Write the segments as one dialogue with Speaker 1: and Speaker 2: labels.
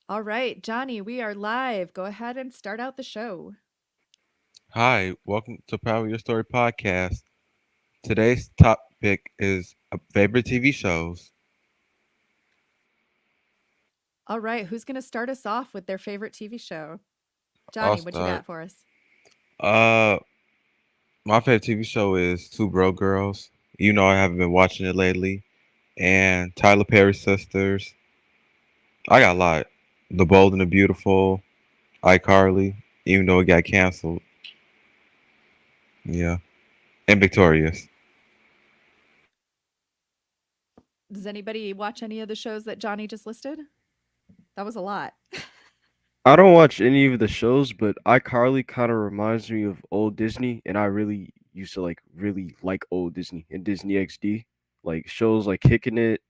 Speaker 1: All right, Johnny, we are live. Go ahead and start out the show.
Speaker 2: Hi, welcome to Power Your Story podcast. Today's topic is favorite TV shows.
Speaker 1: All right, who's going to start us off with their favorite TV show?
Speaker 2: I'll
Speaker 1: Johnny, what you
Speaker 2: start.
Speaker 1: got for us?
Speaker 2: Uh, my favorite TV show is Two Bro Girls. You know I haven't been watching it lately. And Tyler Perry Sisters. I got a lot. The Bold and the Beautiful, iCarly, even though it got canceled. Yeah. And Victorious.
Speaker 1: Does anybody watch any of the shows that Johnny just listed? That was a lot.
Speaker 3: I don't watch any of the shows, but iCarly kind of reminds me of old Disney, and I really used to really like old Disney and Disney XD, like shows like Kicking It,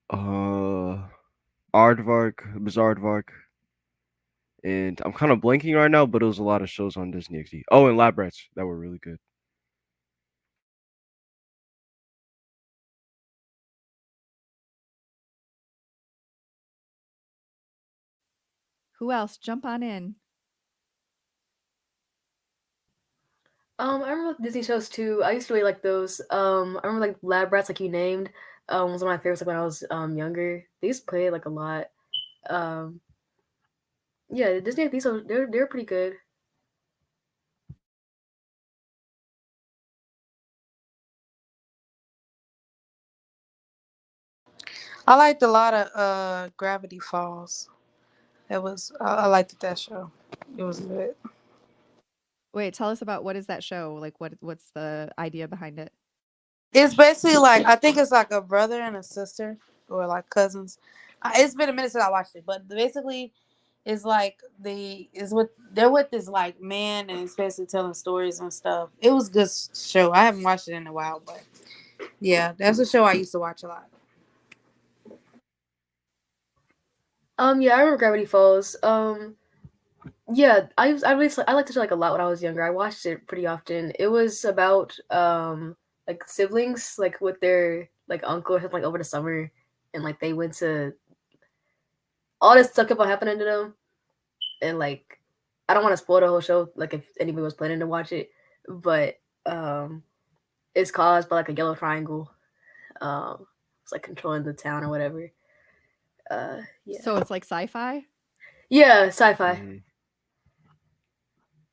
Speaker 3: uh, Aardvark, Bizarre Aardvark, and I'm kind of blanking right now, but it was a lot of shows on Disney XD. Oh, and Lab Rats that were really good.
Speaker 1: Who else? Jump on in.
Speaker 4: I remember Disney shows too. I used to really like those. I remember like Lab Rats, like you named, was one of my favorites. Like when I was younger, they used to play it like a lot. Um, yeah, Disney these are they're pretty good.
Speaker 5: I liked a lot of Gravity Falls. I liked that show. It was good.
Speaker 1: Wait, tell us about what is that show? Like what's the idea behind it?
Speaker 5: It's basically like I think it's like a brother and a sister or like cousins. It's been a minute since I watched it, but basically, it's like they're with this like man and it's basically telling stories and stuff. It was a good show. I haven't watched it in a while, but yeah, that's a show I used to watch a lot.
Speaker 4: Yeah, I remember Gravity Falls. Yeah, I liked it like a lot when I was younger. I watched it pretty often. It was about like siblings like with their like uncle or something like over the summer, and like they went to all this stuff kept on happening to them, and like I don't want to spoil the whole show. Like if anybody was planning to watch it, but it's caused by like a yellow triangle. It's like controlling the town or whatever. Yeah,
Speaker 1: So it's like sci-fi?
Speaker 4: yeah, sci-fi.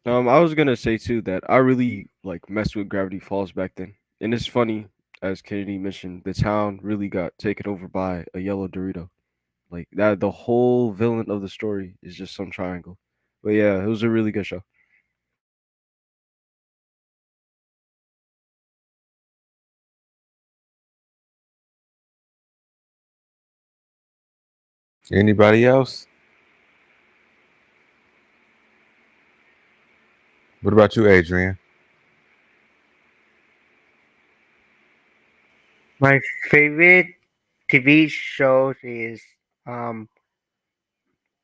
Speaker 3: I was gonna say too that I really messed with Gravity Falls back then, and it's funny as Kennedy mentioned, the town really got taken over by a yellow Dorito. Like that, the whole villain of the story is just some triangle. But yeah, it was a really good show.
Speaker 2: Anybody else? What about you, Adrian?
Speaker 6: My favorite TV shows is um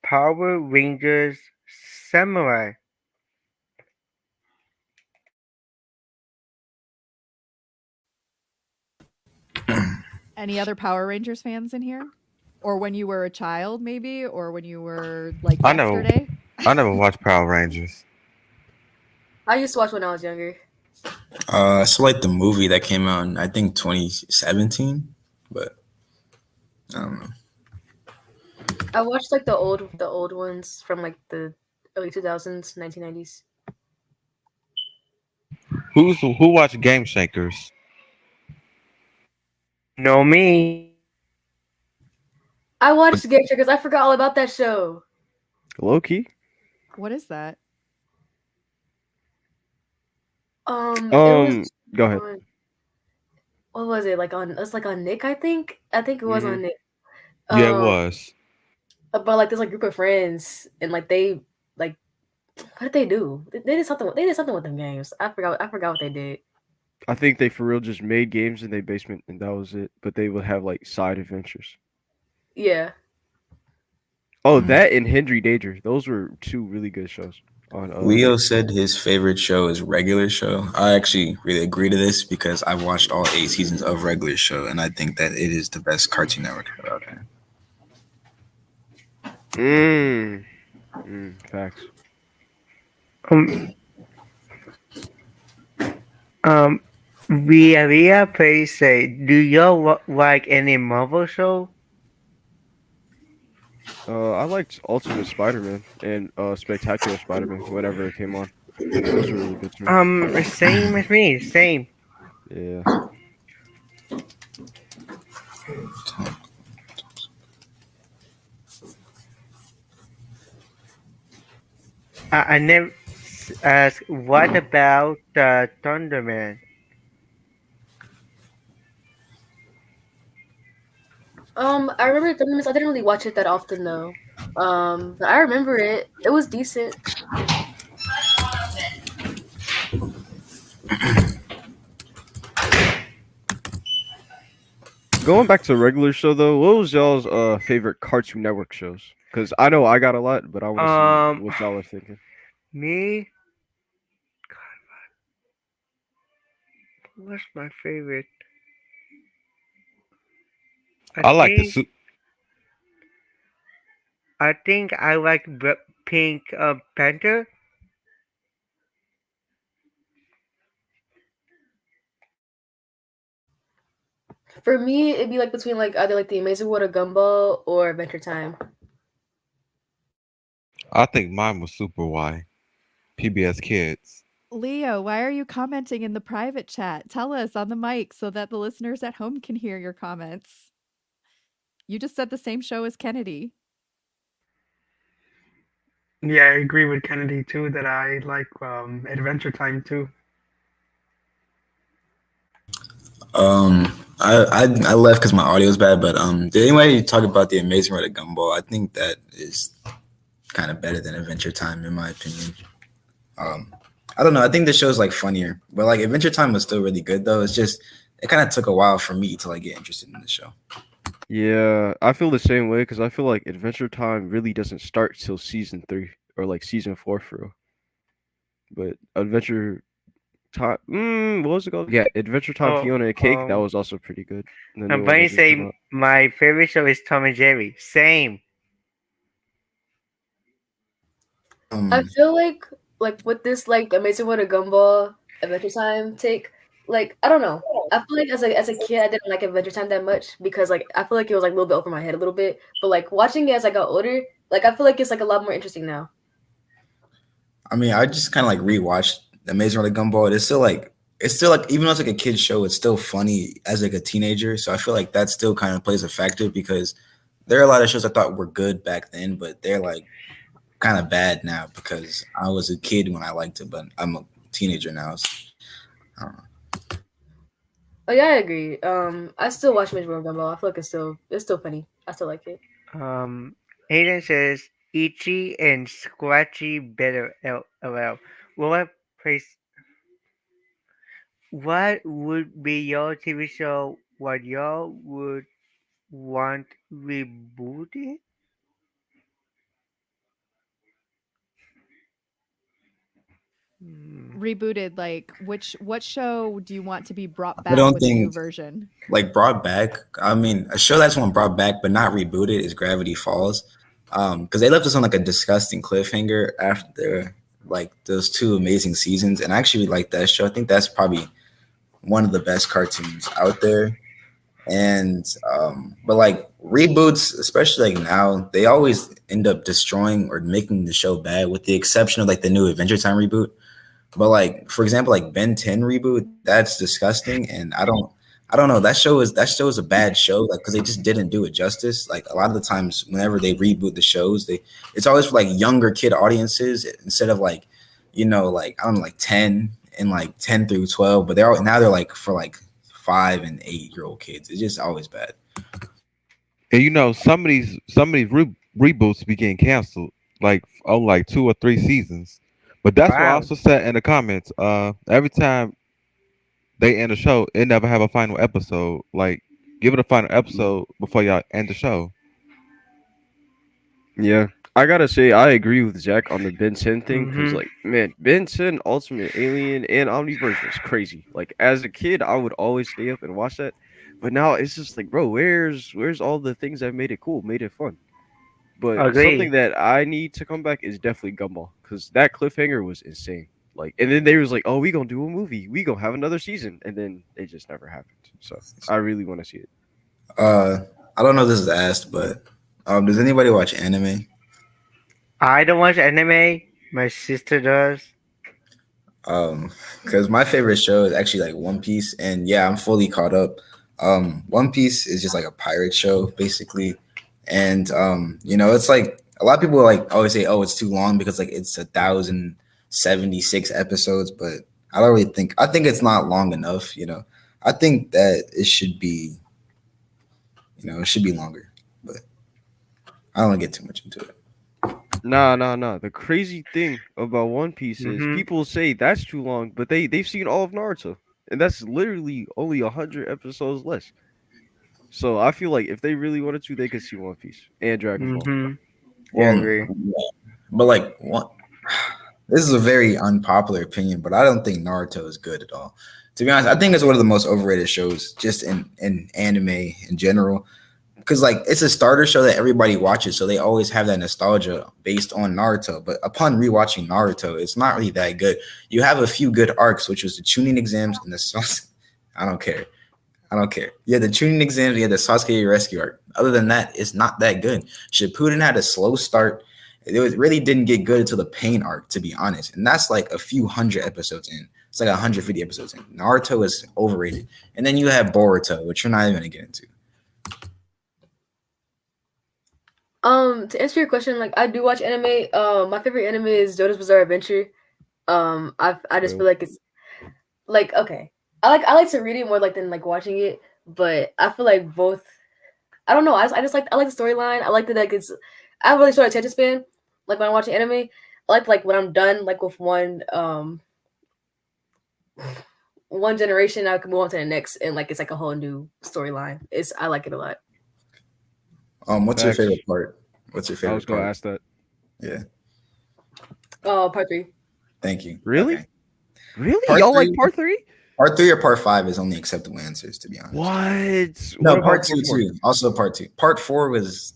Speaker 6: Power Rangers Samurai.
Speaker 1: Any other Power Rangers fans in here? Or when you were a child maybe or when you were like
Speaker 2: I never,
Speaker 1: yesterday?
Speaker 2: I never watched Power Rangers.
Speaker 4: I used to watch when I was younger.
Speaker 7: I saw like the movie that came out in I think 2017, but I don't know.
Speaker 4: I watched like the old ones from like the early 2000s, 1990s.
Speaker 2: Who watched Game Shakers?
Speaker 6: Know me.
Speaker 4: I watched Game Checkers. I forgot all about that show.
Speaker 3: Low key.
Speaker 1: What is that?
Speaker 4: It was
Speaker 3: Go ahead.
Speaker 4: on, what was it like on? It's like on Nick, I think. I think it was
Speaker 3: Hmm.
Speaker 4: on Nick.
Speaker 2: Yeah, it
Speaker 4: Um,
Speaker 2: was.
Speaker 4: about like this like group of friends and like they like what did they do? They did something. They did something with them games. I forgot. I forgot what they did.
Speaker 3: I think they for real just made games in their basement and that was it. But they would have like side adventures.
Speaker 4: Yeah.
Speaker 3: Oh,
Speaker 7: Mm.
Speaker 3: that and Henry Danger. Those were two really good shows on
Speaker 7: Leo
Speaker 3: Nick.
Speaker 7: said his favorite show is Regular Show. I actually really agree to this because I watched all 8 seasons of Regular Show, and I think that it is the best Cartoon Network show out there.
Speaker 3: Facts.
Speaker 6: Um, um, Via Play say, do y'all like any Marvel show?
Speaker 3: I liked Ultimate Spider-Man and Spectacular Spider-Man whenever it came on. Those were really good to me.
Speaker 6: Same as me, same.
Speaker 3: Yeah.
Speaker 6: I never asked, what about Thunderman?
Speaker 4: I remember Thundermans. I didn't really watch it that often though. But I remember it. It was decent.
Speaker 3: Going back to the regular show though, what was y'all's favorite Cartoon Network shows? Because I know I got a lot, but I want to see what y'all are thinking.
Speaker 6: Me? What's my favorite?
Speaker 2: I like the
Speaker 6: think I think I like Pink Panther.
Speaker 4: For me, it'd be like between like either like the Amazing World of Gumball or Adventure Time.
Speaker 2: I think mine was Super Y, PBS Kids.
Speaker 1: Leo, why are you commenting in the private chat? Tell us on the mic so that the listeners at home can hear your comments. You just said the same show as Kennedy.
Speaker 8: Yeah, I agree with Kennedy too that I like Adventure Time too.
Speaker 7: I left because my audio was bad, but did anybody talk about the Amazing Red of Gumball? I think that is kind of better than Adventure Time in my opinion. I don't know. I think the show's like funnier, but like Adventure Time was still really good though. It's just it kind of took a while for me to like get interested in the show.
Speaker 3: Yeah, I feel the same way because I feel like Adventure Time really doesn't start till season 3 or like season 4 for real. But Adventure Time, what was it called? Yeah, Adventure Time, Fiona and Cake. That was also pretty good. The
Speaker 6: I'm
Speaker 3: new one
Speaker 6: going
Speaker 3: that
Speaker 6: to
Speaker 3: just came
Speaker 6: say
Speaker 3: out.
Speaker 6: my favorite show is Tom and Jerry. Same.
Speaker 4: I feel like with this like Amazing World of Gumball Adventure Time take, like I don't know. I feel like as a kid I didn't like Adventure Time that much because like I feel like it was like a little bit over my head a little bit. But like watching it as I got older, like I feel like it's like a lot more interesting now.
Speaker 7: I mean, I just kind of like rewatched Amazing World of Gumball. It's still like even though it's like a kid's show, it's still funny as like a teenager. So I feel like that still kind of plays a factor because there are a lot of shows I thought were good back then, but they're like kind of bad now because I was a kid when I liked it, but I'm a teenager now. So I don't know.
Speaker 4: Oh yeah, I agree. I still watch Amazing World of Gumball. I feel like it's still funny. I still like it.
Speaker 6: Aiden says Itchy and Scratchy better LL. What place? What would be your TV show? What y'all would want rebooted?
Speaker 1: Rebooted, like what show do you want to be brought
Speaker 7: I
Speaker 1: back
Speaker 7: don't
Speaker 1: with a new
Speaker 7: think
Speaker 1: version?
Speaker 7: like brought back. I mean, a show that's one brought back but not rebooted is Gravity Falls, because they left us on like a disgusting cliffhanger after like those 2 amazing seasons, and I actually like that show. I think that's probably one of the best cartoons out there. And but like reboots, especially like now, they always end up destroying or making the show bad, with the exception of like the new Adventure Time reboot. But like for example, like Ben 10 reboot, that's disgusting, and I don't know. That show is a bad show, like because they just didn't do it justice. Like a lot of the times, whenever they reboot the shows, it's always for like younger kid audiences instead of like, like I don't know, like 10 and like 10 through 12. But they're like for like 5 and 8-year-old kids. It's just always bad.
Speaker 2: And some of these reboots be getting canceled like on like 2 or 3 seasons. But that's what I
Speaker 6: Wow.
Speaker 2: also said in the comments. Every time they end a show, it never have a final episode. Like, give it a final episode before y'all end the show.
Speaker 3: Yeah, I gotta say I agree with Zach on the Ben 10 thing because,
Speaker 6: Mhm.
Speaker 3: like, man, Ben 10, Ultimate Alien, and Omniverse was crazy. Like, as a kid, I would always stay up and watch that, but now it's just like, bro, where's all the things that made it cool, made it fun? But something
Speaker 6: Agree.
Speaker 3: that I need to come back is definitely Gumball, because that cliffhanger was insane. Like, and then they was like, "Oh, we gonna do a movie. We gonna have another season," and then it just never happened. So I really want to see it.
Speaker 7: I don't know if this is asked, but does anybody watch anime?
Speaker 6: I don't watch anime. My sister does.
Speaker 7: Because my favorite show is actually like One Piece, and yeah, I'm fully caught up. One Piece is just like a pirate show, basically, and it's like a lot of people like always say, "Oh, it's too long," because like it's 1,076 episodes, but I don't really think. I think it's not long enough. I think that it should be, it should be longer, but I don't want to get too much into it.
Speaker 3: Nah. The crazy thing about One Piece is
Speaker 6: Mhm.
Speaker 3: people say that's too long, but they've seen all of Naruto, and that's literally only 100 episodes less. So I feel like if they really wanted to, they could see One Piece and Dragon Ball.
Speaker 6: Mhm. Yeah,
Speaker 7: Well,
Speaker 6: agree.
Speaker 7: but like what? This is a very unpopular opinion, but I don't think Naruto is good at all. To be honest, I think it's one of the most overrated shows just in anime in general. Because like it's a starter show that everybody watches, so they always have that nostalgia based on Naruto. But upon rewatching Naruto, it's not really that good. You have a few good arcs, which was the tuning exams and the I don't care. I don't care. You had the tuning exams, you had the Sasuke rescue arc. Other than that, it's not that good. Shippuden had a slow start. Really didn't get good until the pain arc, to be honest. And that's like a few hundred episodes in. It's like 150 episodes in. Naruto is overrated. And then you have Boruto, which you're not even gonna get into.
Speaker 4: To answer your question, like I do watch anime. My favorite anime is JoJo's Bizarre Adventure. I just feel like it's like okay. I like to read it more like than like watching it, but I feel like both. I don't know. I like the storyline. I like that like it's. I have really short attention span. Like when I'm watching anime, I like when I'm done like with one generation, I can move on to the next, and like it's like a whole new storyline. I like it a lot.
Speaker 7: What's your
Speaker 3: Facts.
Speaker 7: favorite part? What's your
Speaker 3: I
Speaker 7: favorite
Speaker 3: was gonna
Speaker 7: part?
Speaker 3: ask that.
Speaker 7: Yeah,
Speaker 4: Part 3.
Speaker 7: thank you.
Speaker 3: Really?
Speaker 7: Okay.
Speaker 3: Really?
Speaker 7: Part
Speaker 3: Y'all like
Speaker 7: three?
Speaker 3: part 3?
Speaker 7: Part 3 or part 5 is only acceptable answers, to be honest.
Speaker 3: What?
Speaker 7: No,
Speaker 3: What
Speaker 7: part
Speaker 3: about
Speaker 7: 2
Speaker 3: part 4?
Speaker 7: too. Also part 2. Part 4 was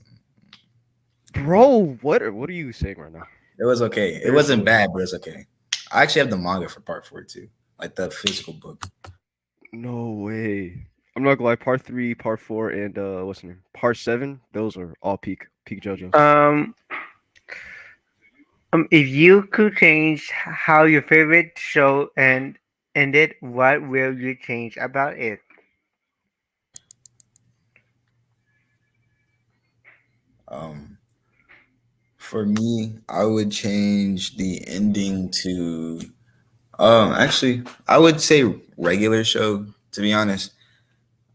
Speaker 3: Bro, what are you saying right now?
Speaker 7: it was okay. It wasn't bad, but it's okay. I actually have the manga for part 4 too, like the physical book.
Speaker 3: No way. I'm not gonna lie. Part 3, part 4, and what's the name? Part 7. Those are all peak JoJo's.
Speaker 6: If you could change how your favorite show ended, what will you change about it?
Speaker 7: For me, I would change the ending to actually I would say regular show, to be honest.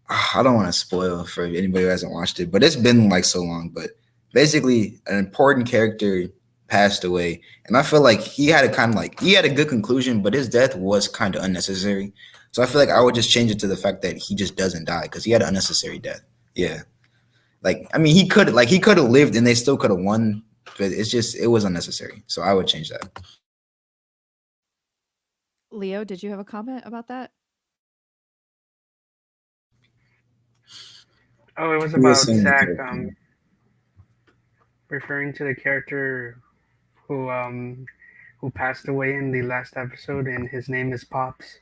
Speaker 7: I don't want to spoil for anybody who hasn't watched it, but it's been like so long. But basically, an important character passed away, and I feel like he had a good conclusion, but his death was kind of unnecessary. So I feel like I would just change it to the fact that he just doesn't die because he had an unnecessary death. Yeah, like I mean, he could have lived and they still could have won, but it was unnecessary. So I would change that.
Speaker 1: Leo, did you have a comment about that?
Speaker 8: Oh, it was
Speaker 7: Who was
Speaker 8: about
Speaker 7: saying the
Speaker 8: Zach
Speaker 7: character?
Speaker 8: referring to the character who passed away in the last episode, and his name is Pops.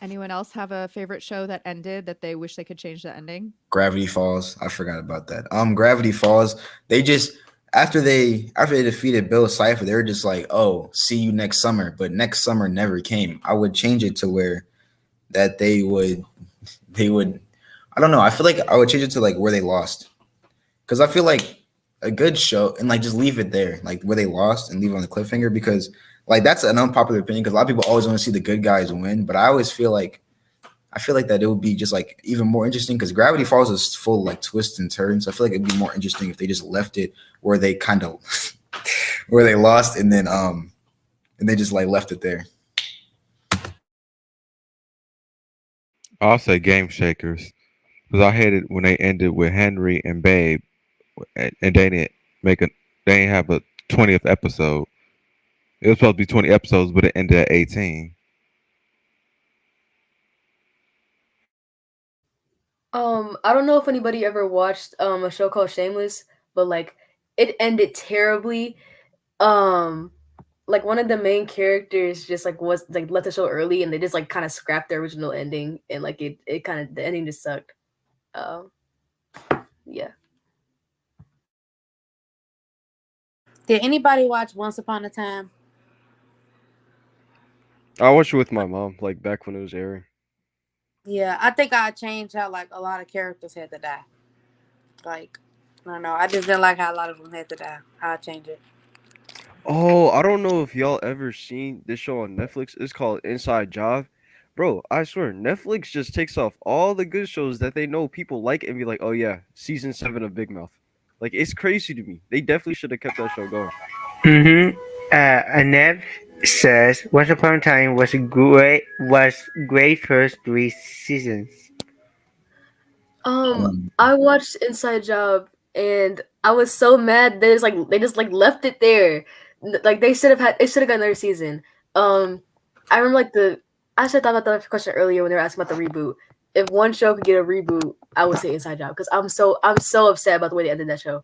Speaker 1: Anyone else have a favorite show that ended that they wish they could change the ending?
Speaker 7: Gravity Falls. I forgot about that. Gravity Falls. They just after they defeated Bill Cipher, they were just like, "Oh, see you next summer." But next summer never came. I would change it to where that they would. I don't know. I feel like I would change it to like where they lost, because I feel like a good show and like just leave it there, like where they lost and leave it on the cliffhanger, because like that's an unpopular opinion because a lot of people always want to see the good guys win, but I always feel like that it would be just like even more interesting because Gravity Falls is full of like twists and turns. I feel like it'd be more interesting if they just left it where they kind of where they lost and then and they just like left it there.
Speaker 2: I'll say Game Shakers because I hated when they ended with Henry and Babe, and they didn't they didn't have a 20th episode. It was supposed to be 20 episodes, but it ended at 18.
Speaker 4: I don't know if anybody ever watched a show called Shameless, but like it ended terribly. Um like one of the main characters just like was like left the show early and they just like kind of scrapped the original ending and like it kind of the ending just sucked. Um yeah.
Speaker 5: Did anybody watch Once Upon a Time?
Speaker 3: I watched it with my mom, like back when it was airing.
Speaker 5: Yeah, I think I changed how like a lot of characters had to die. Like, I don't know. I just didn't like how a lot of them had to die. I'll change it.
Speaker 3: Oh, I don't know if y'all ever seen this show on Netflix. It's called Inside Job. Bro, I swear, Netflix just takes off all the good shows that they know people like and be like, oh yeah, season 7 of Big Mouth. Like, it's crazy to me. They definitely should have kept that show going.
Speaker 6: Mm-hmm. Anev says Once Upon a Time was great first 3 seasons.
Speaker 4: I watched Inside Job and I was so mad they just like left it there. Like they should have got another season. I remember I should have thought about that question earlier when they were asking about the reboot. If one show could get a reboot, I would say Inside Job because I'm so upset about the way they ended that show.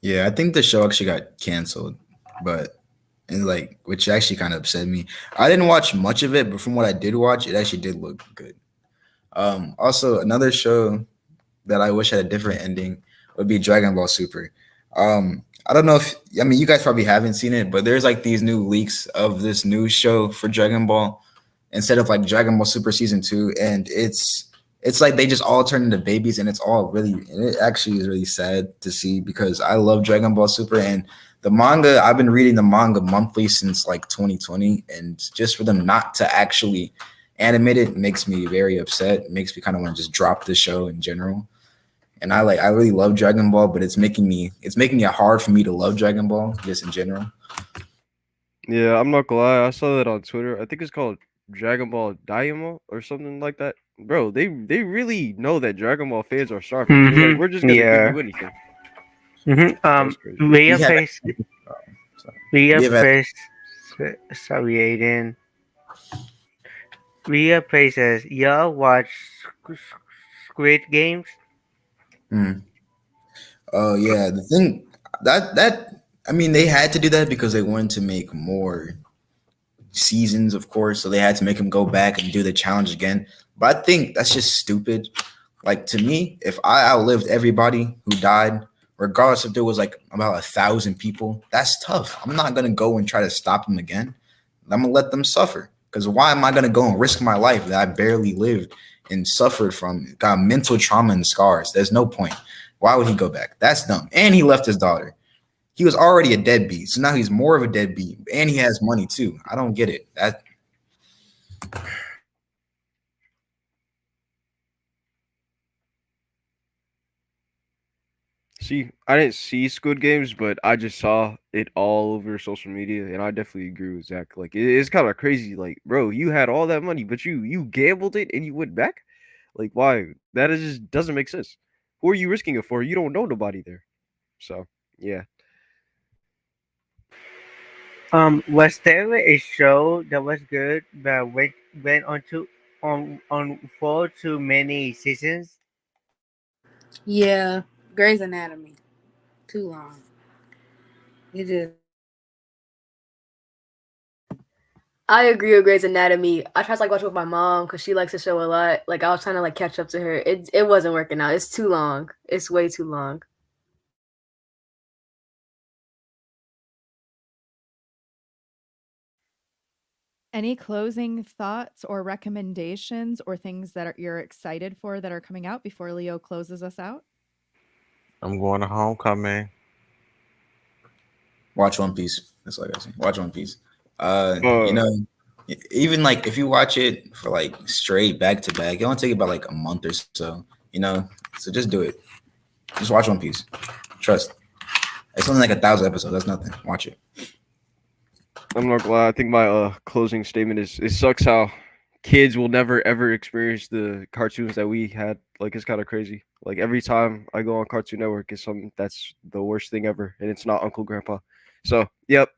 Speaker 7: Yeah, I think the show actually got canceled, but and like which actually kind of upset me. I didn't watch much of it, but from what I did watch, it actually did look good. Also another show that I wish had a different ending would be Dragon Ball Super. I don't know if I mean you guys probably haven't seen it, but there's like these new leaks of this new show for Dragon Ball instead of like Dragon Ball Super season 2, and it's like they just all turn into babies, and it's all really and it actually is really sad to see because I love Dragon Ball Super and the manga. I've been reading the manga monthly since like 2020, and just for them not to actually animate it makes me very upset. It makes me kind of want to just drop the show in general. And I really love Dragon Ball, but it's making it hard for me to love Dragon Ball just in general.
Speaker 3: Yeah, I'm not gonna lie. I saw that on Twitter. I think it's called Dragon Ball Daima or something like that. Bro, they really know that Dragon Ball fans are starving. They're like, we're just gonna give
Speaker 6: Yeah.
Speaker 3: you anything.
Speaker 6: Mm-hmm.
Speaker 3: That's crazy.
Speaker 6: Leah
Speaker 7: We have
Speaker 6: face.
Speaker 7: sorry.
Speaker 6: Leah
Speaker 7: We have had-
Speaker 6: face. Sorry, Aiden. Leah face says, y'all watch Squid Games?
Speaker 7: Oh yeah, the thing that I mean they had to do that because they wanted to make more seasons, of course, so they had to make him go back and do the challenge again. But I think that's just stupid. Like to me, if I outlived everybody who died, regardless if there was like about 1,000 people, that's tough. I'm not gonna go and try to stop them again. I'm gonna let them suffer. Because why am I gonna go and risk my life that I barely lived and suffered from, got mental trauma and scars? There's no point. Why would he go back? That's dumb. And he left his daughter. He was already a deadbeat, so now he's more of a deadbeat, and he has money too. I don't get it. That
Speaker 3: See, I didn't see Squid Games, but I just saw it all over social media, and I definitely agree with Zach. Like, it's kind of crazy. Like, bro, you had all that money, but you gambled it and you went back. Like, why? That is just doesn't make sense. Who are you risking it for? You don't know nobody there. So, yeah.
Speaker 6: Was there a show that was good but went on for too many seasons?
Speaker 5: Yeah, Grey's Anatomy. Too long. It just.
Speaker 4: I agree with Grey's Anatomy. I tried to like watch it with my mom because she likes the show a lot. Like I was trying to like catch up to her. It wasn't working out. It's too long. It's way too long.
Speaker 1: Any closing thoughts or recommendations or things that you're excited for that are coming out before Leo closes us out?
Speaker 2: I'm going to Homecoming.
Speaker 7: watch One Piece. That's all I gotta say. Watch One Piece.
Speaker 3: Uh,
Speaker 7: You know, even like if you watch it for like straight back to back, it only take about like a month or so. You know, so just do it. Just watch One Piece. Trust. It's only like 1,000 episodes. That's nothing. Watch it.
Speaker 3: I'm not gonna lie. I think my closing statement is it sucks how kids will never ever experience the cartoons that we had. Like it's kind of crazy. Like every time I go on Cartoon Network, it's something that's the worst thing ever, and it's not Uncle Grandpa. So, yep.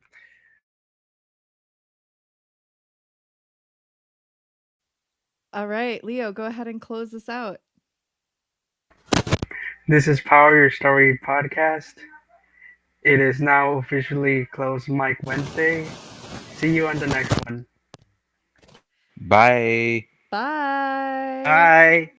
Speaker 1: All right, Leo, go ahead and close us out.
Speaker 8: This is Power Your Story podcast. It is now officially closed Mic Wednesday. See you on the next one.
Speaker 2: Bye.
Speaker 1: Bye.
Speaker 6: Bye.